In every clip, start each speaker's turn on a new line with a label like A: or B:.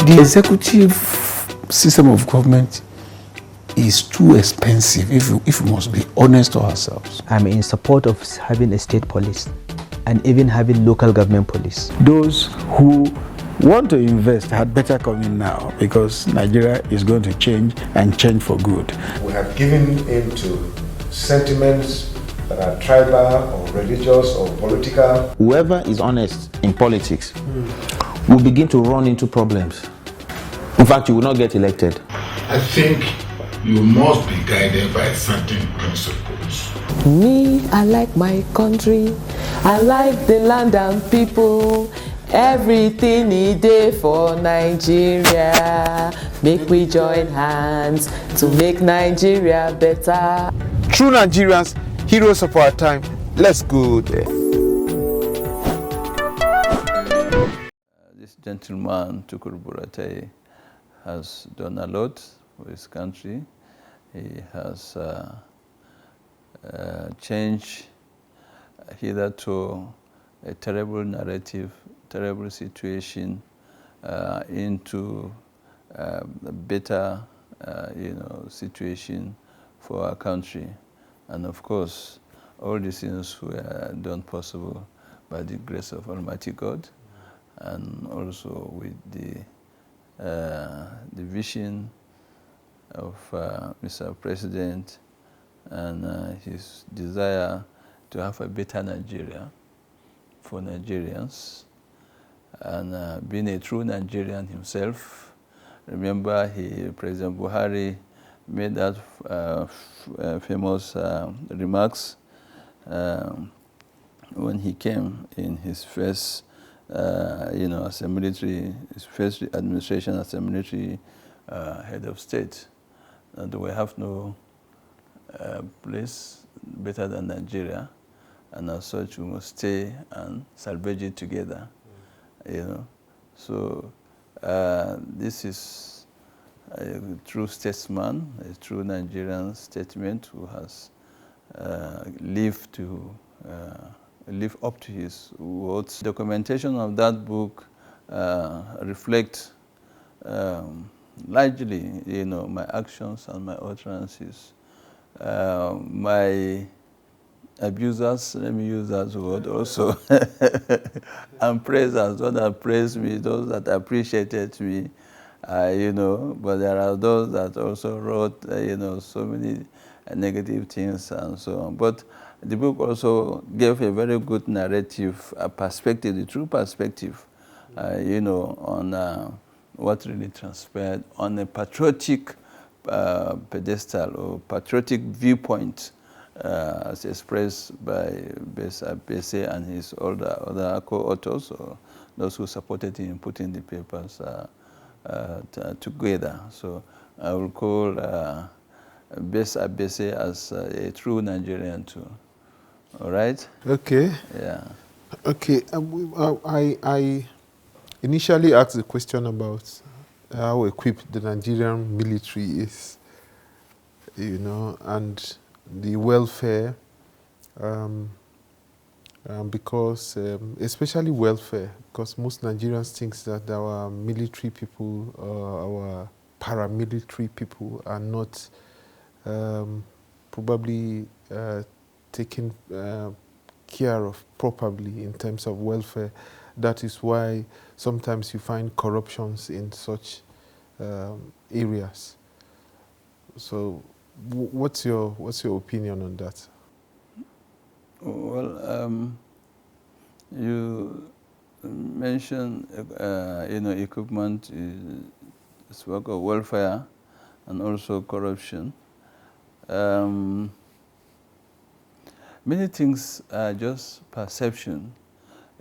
A: The executive system of government is too expensive if we must be honest to ourselves.
B: I'm in support of having a state police and even having local government police.
A: Those who want to invest had better come in now, because Nigeria is going to change and change for good.
C: We have given in to sentiments that are tribal or religious or political.
D: Whoever is honest in politics will begin to run into problems. In fact, you will not get elected.
E: I think you must be guided by certain principles.
F: Me, I like my country. I like the land and people. Everything is there for Nigeria. Make we join hands to make Nigeria better.
G: True Nigerians, heroes of our time. Let's go there.
H: This gentleman, Tukur Buratai, has done a lot for his country. He has changed hitherto a terrible narrative, terrible situation into a better situation for our country. And of course, all these things were done possible by the grace of Almighty God, and also with the vision of Mr. President and his desire to have a better Nigeria for Nigerians. And being a true Nigerian himself, remember President Buhari made that famous remarks when he came in his first as a military, his first administration as a military head of state, and we have no place better than Nigeria, and as such we must stay and salvage it together. So this is a true statesman, a true Nigerian statement who has lived up to his words. Documentation of that book reflects largely, my actions and my utterances. My abusers, let me use that word also, and praisers, those that praised me, those that appreciated me, but there are those that also wrote, so many negative things and so on. But the book also gave a very good narrative, a perspective, the true perspective, on what really transpired on a patriotic pedestal or patriotic viewpoint, as expressed by Bese and his other co-authors, or those who supported him in putting the papers together. So I will call Bese as a true Nigerian too. All right? Okay. Yeah.
G: Okay. I initially asked the question about how equipped the Nigerian military is, and the welfare, because especially welfare, because most Nigerians think that our military people, our paramilitary people are not probably taken care of properly in terms of welfare. That is why sometimes you find corruptions in such areas. So, what's your opinion on that?
H: Well, you mentioned equipment, spoke of welfare, and also corruption. Many things are just perception,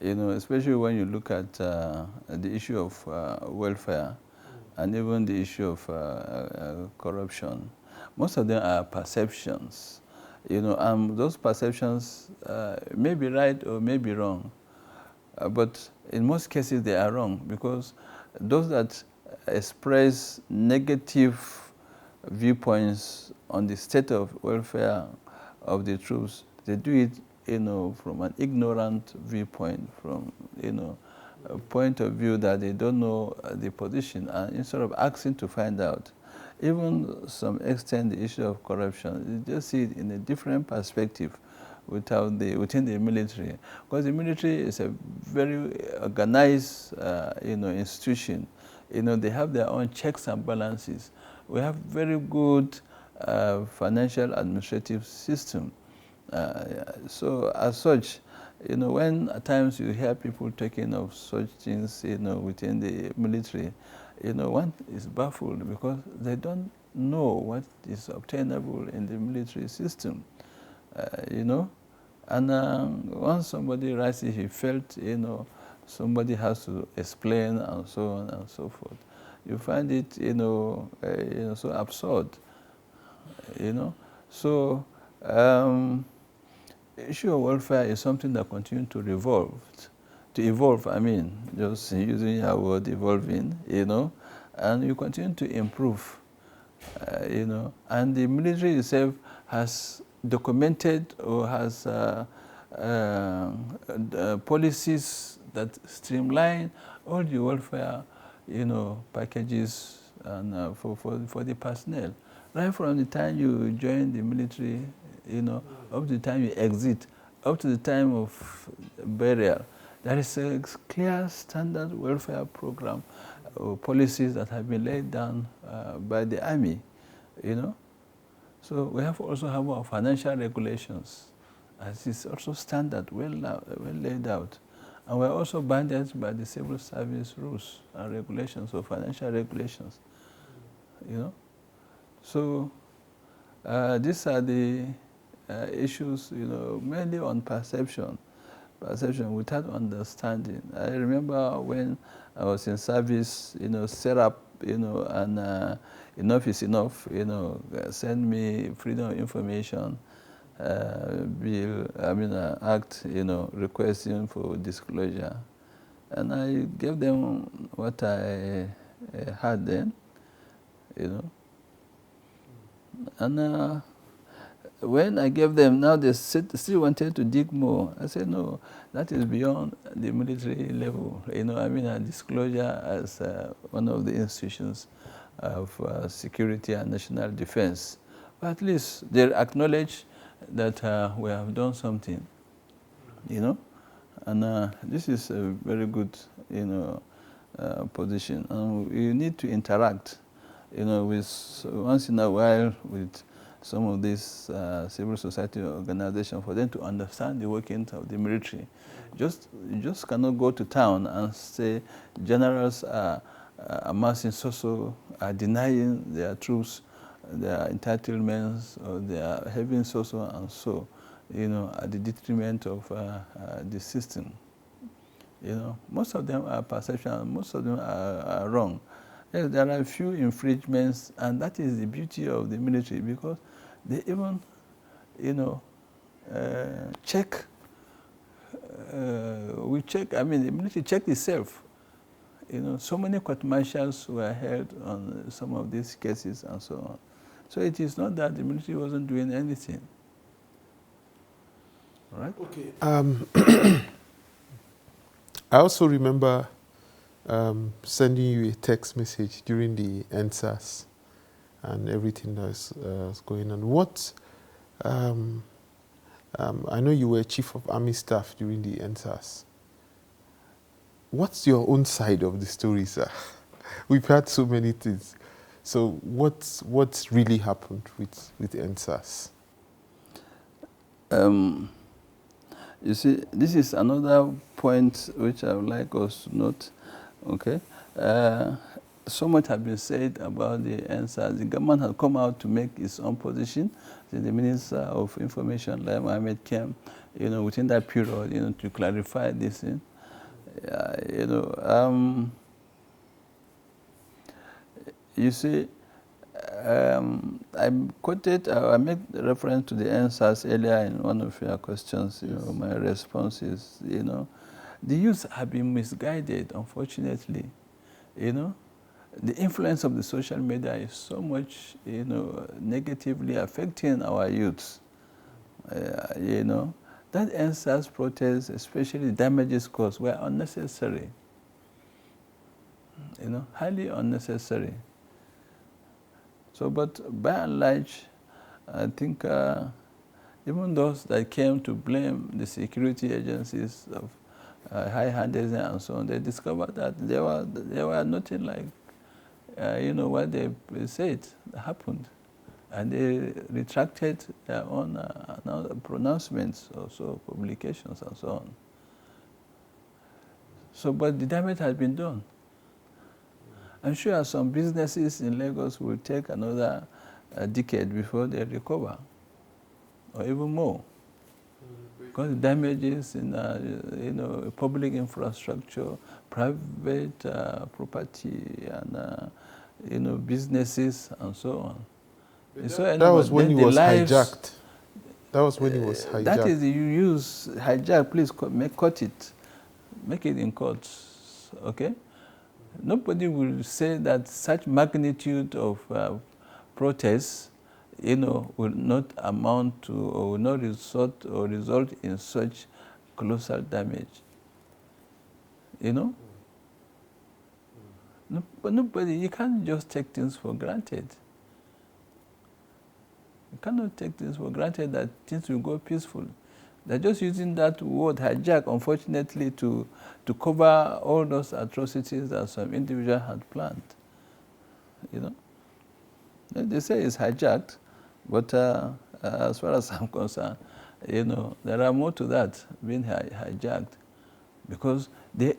H: especially when you look at the issue of welfare and even the issue of corruption. Most of them are perceptions, and those perceptions may be right or may be wrong, but in most cases they are wrong, because those that express negative viewpoints on the state of welfare of the troops, they do it, from an ignorant viewpoint, from, point of view that they don't know the position, and instead of asking to find out, even some extent the issue of corruption, you just see it in a different perspective within the military, because the military is a very organized institution. They have their own checks and balances. We have very good financial administrative system. So as such, when at times you hear people talking of such things, within the military, one is baffled because they don't know what is obtainable in the military system, And once somebody writes it, he felt, somebody has to explain and so on and so forth. You find it, so absurd, So, issue of welfare is something that continues to evolve, just using our word evolving, and you continue to improve, and the military itself has documented or has policies that streamline all the welfare, packages and for the personnel. Right from the time you join the military, up to the time you exit, up to the time of burial, there is a clear standard welfare program or policies that have been laid down by the Army, So we also have our financial regulations, as is also standard, well laid out. And we're also bounded by the civil service rules and regulations or financial regulations, So these are the issues, mainly on perception without understanding. I remember when I was in service, set up, and enough is enough, send me freedom of information bill, act, requesting for disclosure. And I gave them what I had then, And when I gave them, now they still wanted to dig more. I said, no, that is beyond the military level. A disclosure as one of the institutions of security and national defense. But at least they acknowledge that we have done something, And this is a very good, position. And you need to interact, with once in a while with some of these civil society organizations for them to understand the workings of the military. You just cannot go to town and say generals are amassing are denying their troops their entitlements, or they are having so and so, at the detriment of the system. Most of them are perception, most of them are wrong. Yes, there are a few infringements, and that is the beauty of the military, because they even, check. The military checked itself. So many court martials were held on some of these cases and so on. So it is not that the military wasn't doing anything. All right?
G: Okay. I also remember sending you a text message during the NSAS and everything that was going on. What, I know you were Chief of Army Staff during the NSAS. What's your own side of the story, sir? We've had so many things. So what's really happened with NSAS?
H: You see, this is another point which I would like us to note. Okay, so much has been said about the NSAS. The government has come out to make its own position. The Minister of Information, like Mohammed, came, within that period, to clarify this thing. You see, I quoted, I made reference to the NSAS earlier in one of your questions. Yes. My response is, the youth have been misguided, unfortunately. The influence of the social media is so much, negatively affecting our youth. That NSAS protest, especially the damages caused, were unnecessary. highly unnecessary. So, but by and large, I think even those that came to blame the security agencies of high-handedness and so on, they discovered that they were nothing like, what they said happened. And they retracted their own pronouncements, also publications and so on. So, but the damage has been done. I'm sure some businesses in Lagos will take another decade before they recover, or even more. Because the damages in public infrastructure, private property, and businesses and so on.
G: That was when he was hijacked. That was when he was hijacked.
H: That is, you use hijack. Please cut it, make it in quotes. Okay. Nobody will say that such magnitude of protests, will not amount to or will not result in such colossal damage. But nobody, you can't just take things for granted. You cannot take things for granted that things will go peaceful. They're just using that word hijack, unfortunately, to cover all those atrocities that some individual had planned. They say it's hijacked, but as far as I'm concerned, there are more to that being hijacked, because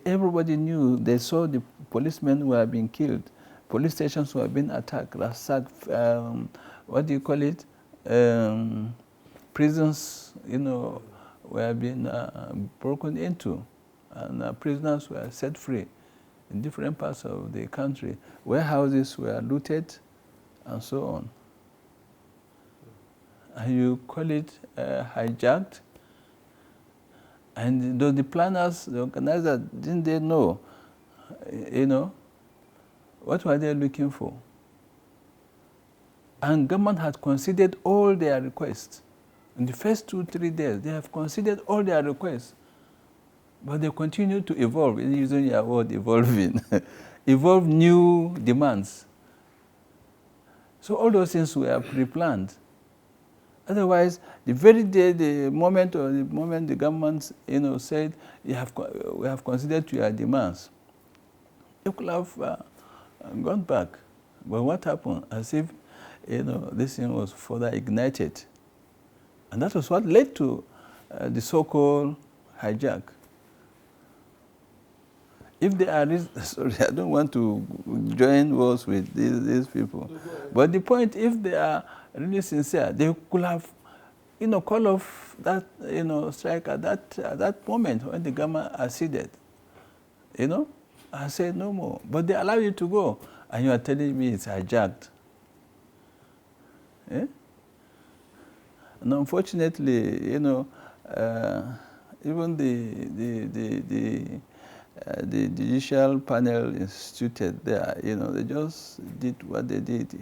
H: everybody knew. They saw the policemen who were being killed, police stations were being attacked, ransacked. What do you call it? Prisons, were being broken into, and prisoners were set free in different parts of the country. Warehouses were looted, and so on. And you call it hijacked. And the planners, the organizers, didn't they know? What were they looking for? And government had considered all their requests. In the first 2-3 days, they have considered all their requests. But they continue to evolve, using your word evolving, evolve new demands. So all those things were pre-planned. Otherwise, the very day, the moment the government, said, we have considered your demands, you could have gone back. But what happened? As if, this thing was further ignited. And that was what led to the so-called hijack. If they are, sorry, I don't want to join wars with these people. But the point, if they are really sincere, they could have, call off that, strike at that moment when the government acceded, and said no more. But they allow you to go, and you are telling me it's hijacked. Eh? And unfortunately, even the judicial panel instituted there, they just did what they did,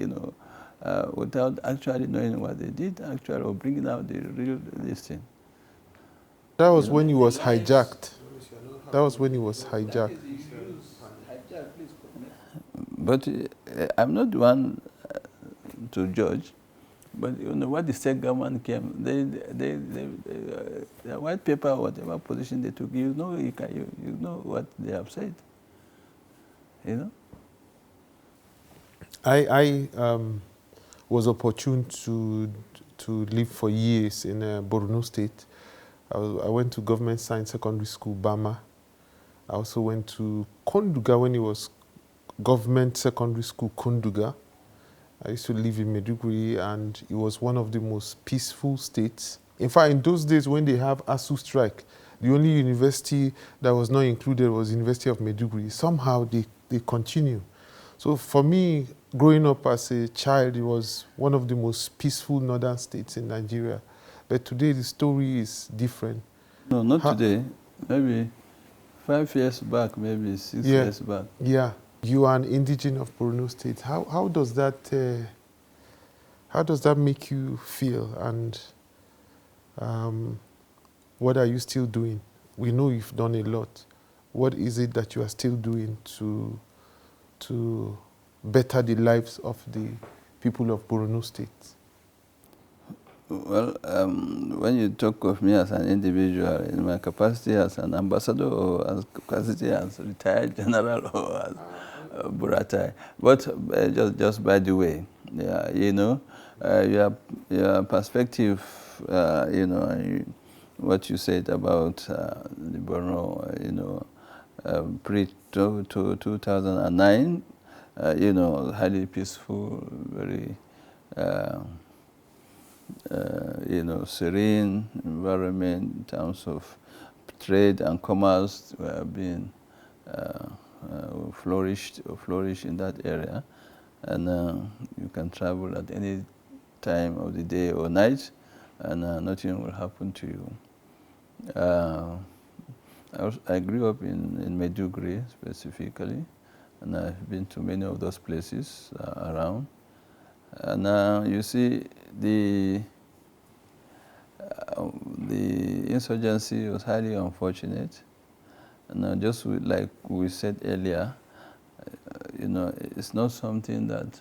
H: without actually knowing what they did, actually, or bringing out the real listing.
G: That was when he was hijacked. That was when he was hijacked.
H: But I'm not the one to judge. But what the state government came, the white paper, whatever position they took, you know what they have said.
G: I was opportune to live for years in Borno State. I went to Government Science Secondary School, Bama. I also went to Konduga when it was Government Secondary School, Konduga. I used to live in Maiduguri, and it was one of the most peaceful states. In fact, in those days when they have ASU strike, the only university that was not included was University of Maiduguri. Somehow they continue. So for me, growing up as a child, it was one of the most peaceful northern states in Nigeria. But today the story is different.
H: No, not today. Maybe 5 years back, maybe 6 years back.
G: Yeah. You are an indigene of Borno State. How does that make you feel, and what are you still doing? We know you've done a lot. What is it that you are still doing to to better the lives of the people of Borno State?
H: Well, when you talk of me as an individual, in my capacity as an ambassador or as capacity as retired general or as Buratai, but just by the way, yeah, you know, your perspective, you know, what you said about the Borno, you know, pre-2009, you know, highly peaceful, very you know, serene environment in terms of trade and commerce being flourished in that area, and you can travel at any time of the day or night, and nothing will happen to you. I grew up in Maiduguri specifically, and I've been to many of those places around. And you see, the insurgency was highly unfortunate, and just like we said earlier, you know, it's not something that,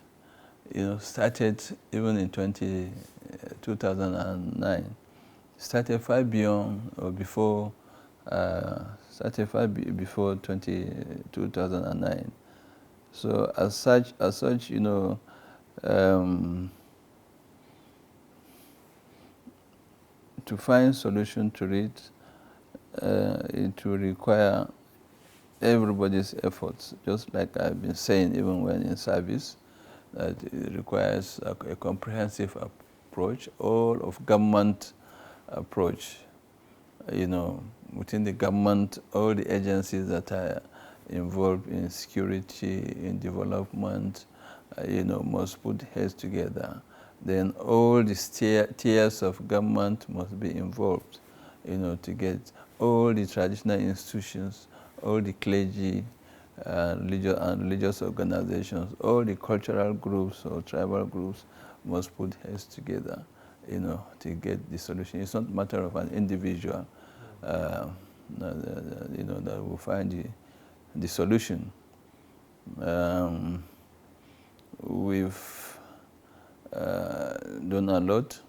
H: you know, started even in 2009. It started far beyond or before. Started far before 2009. So as such, you know. To find solution to it, it will require everybody's efforts, just like I've been saying even when in service, that it requires a comprehensive approach, all of government approach, you know, within the government, all the agencies that are involved in security, in development, you know, must put heads together. Then all the tiers of government must be involved, you know, to get all the traditional institutions, all the clergy, religious organizations, all the cultural groups or tribal groups must put heads together, you know, to get the solution. It's not a matter of an individual, you know, that will find the solution. We've done a lot.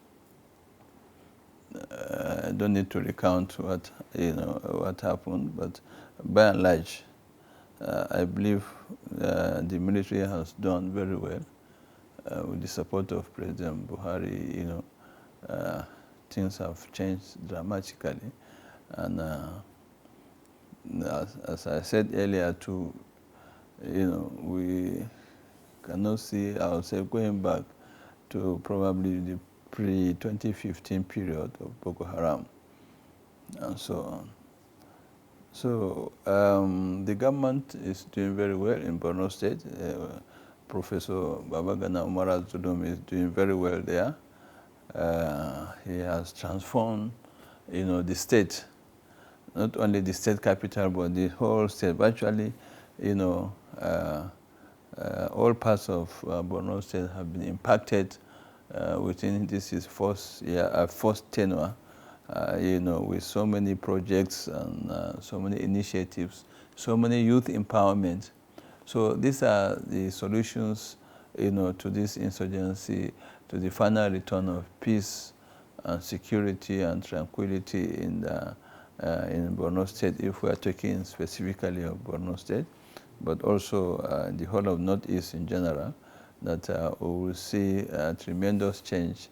H: I don't need to recount what, you know, what happened, but by and large, I believe the military has done very well with the support of President Buhari. You know, things have changed dramatically, and as I said earlier, too, you know, we cannot see ourselves going back to probably the pre-2015 period of Boko Haram, and so on. So the government is doing very well in Borno State. Professor Babagana Umar Zulum is doing very well there. He has transformed, you know, the state, not only the state capital, but the whole state. Virtually, you know, all parts of Borno State have been impacted within this is first tenure, you know, with so many projects and so many initiatives, so many youth empowerment. So these are the solutions, you know, to this insurgency, to the final return of peace and security and tranquility in Borno State, if we are talking specifically of Borno State, but also the whole of Northeast in general, that we will see a tremendous change,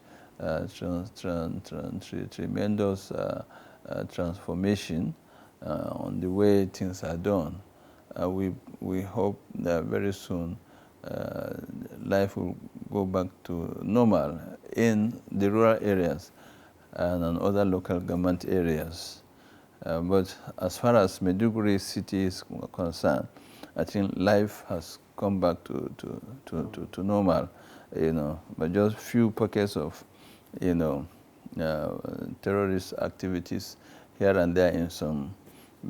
H: tremendous transformation on the way things are done. We hope that very soon life will go back to normal in the rural areas and in other local government areas. But as far as Maiduguri city is concerned, I think life has come back to normal, you know, but just few pockets of, you know, terrorist activities here and there in some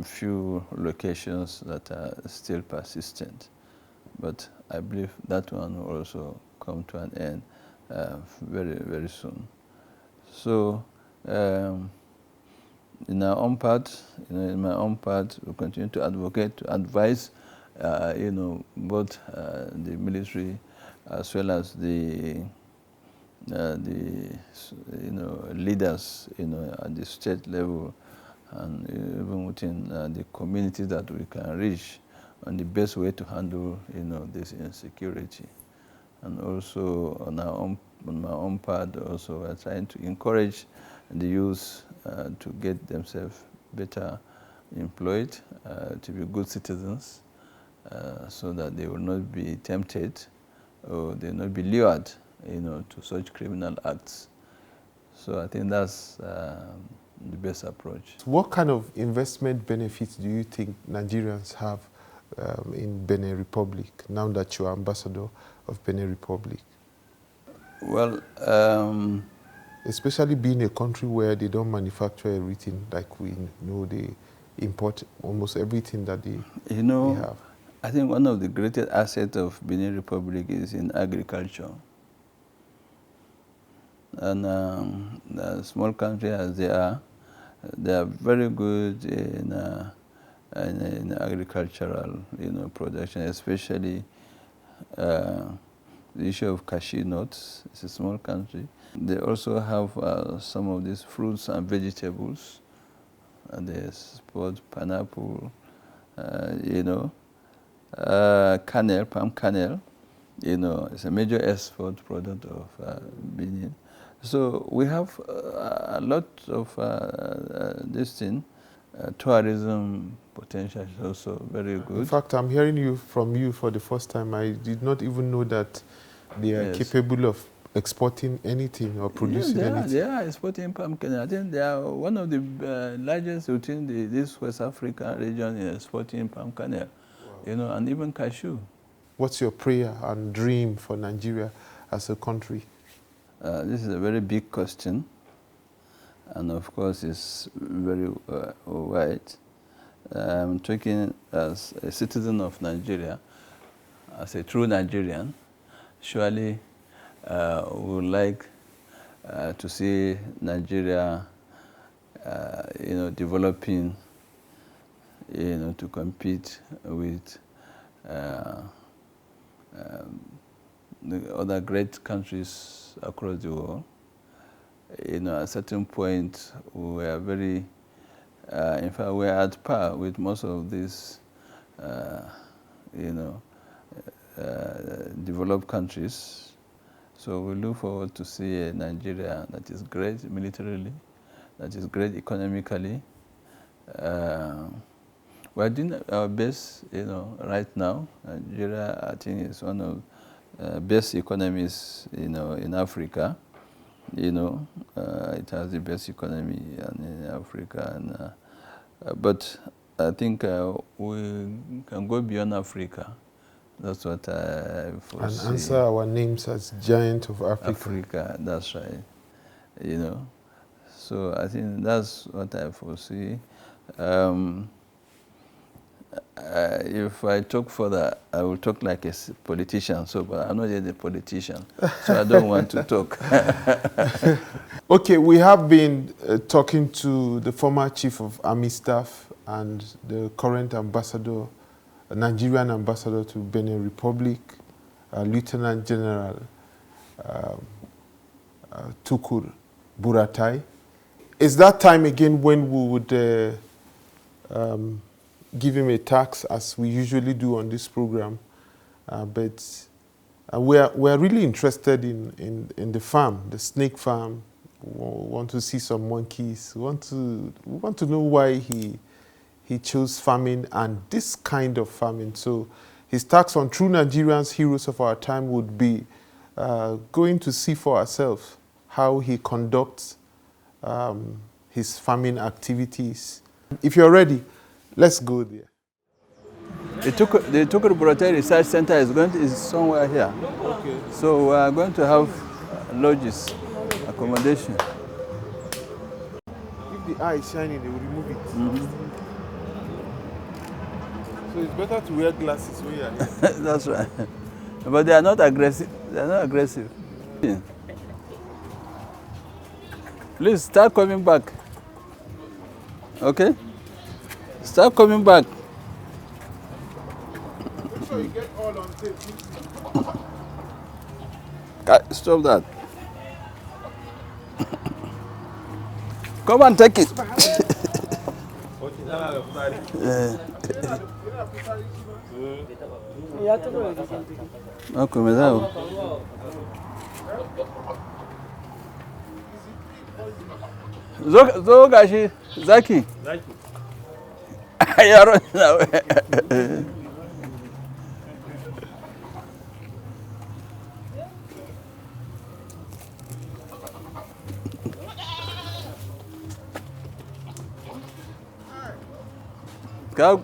H: few locations that are still persistent. But I believe that one will also come to an end very, very soon. So in our own part, you know, in my own part, we continue to advocate, to advise, you know, both the military as well as the you know, leaders, you know, at the state level and even within the communities that we can reach on the best way to handle, you know, this insecurity. And also on my own part, also we're trying to encourage the youth to get themselves better employed, to be good citizens, so that they will not be tempted or they will not be lured, you know, to such criminal acts. So I think that's the best approach.
G: What kind of investment benefits do you think Nigerians have in Benin Republic now that you are ambassador of Benin Republic?
H: Well,
G: especially being a country where they don't manufacture everything like we know, they import almost everything that they have.
H: I think one of the greatest assets of Benin Republic is in agriculture. And a small country as they are very good in agricultural, you know, production, especially the issue of cashew nuts. It's a small country. They also have some of these fruits and vegetables, and they export pineapple, you know, kernel, palm kernel. You know, it's a major export product of Benin. So we have a lot of this thing. Tourism potential is also very good.
G: In fact, I'm hearing from you for the first time. I did not even know that they are capable of exporting anything or producing anything.
H: They are exporting palm kernel. I think they are one of the largest within this West African region in exporting palm kernel. Wow. You know, and even cashew.
G: What's your prayer and dream for Nigeria as a country?
H: This is a very big question, and of course it's very wide. I'm talking as a citizen of Nigeria, as a true Nigerian. Surely we would like to see Nigeria, you know, developing, you know, to compete with the other great countries across the world. You know, at a certain point, we are very, in fact, we are at par with most of these, you know, developed countries. So we look forward to see a Nigeria that is great militarily, that is great economically. We're doing our best, you know, right now. Nigeria, I think, is one of best economies, you know, in Africa. You know, it has the best economy in Africa, and but I think we can go beyond Africa. That's what I foresee.
G: And answer our names as giant of Africa.
H: Africa, that's right. You know, so I think that's what I foresee. If I talk further, I will talk like a politician. So, but I'm not yet a politician, so I don't want to talk.
G: Okay, we have been talking to the former Chief of Army Staff and the current ambassador, Nigerian ambassador to Benin Republic, Lieutenant General Tukur Buratai. It's that time again when we would give him a tax, as we usually do on this program, but we are really interested in the farm, the snake farm. We want to see some monkeys. We want to know why he chose farming and this kind of farming. So his tax on True Nigerians, Heroes of Our Time, would be going to see for ourselves how he conducts his farming activities. If you're ready, let's go there.
H: The Tukur Buratai Research Center is somewhere here. Okay. So we are going to have lodges, accommodation.
G: If the eye is shining, they will remove it.
H: Mm-hmm.
G: So it's better to wear glasses when you are here.
H: That's right. But they are not aggressive. They are not aggressive. Yeah. Please start coming back. Okay? Start coming back.
G: sure you get all on tape.
H: Stop that. Come and take it. Okay, madam. Zo gashi zaki. Zaki. Yaron na.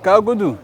H: Ka gudu.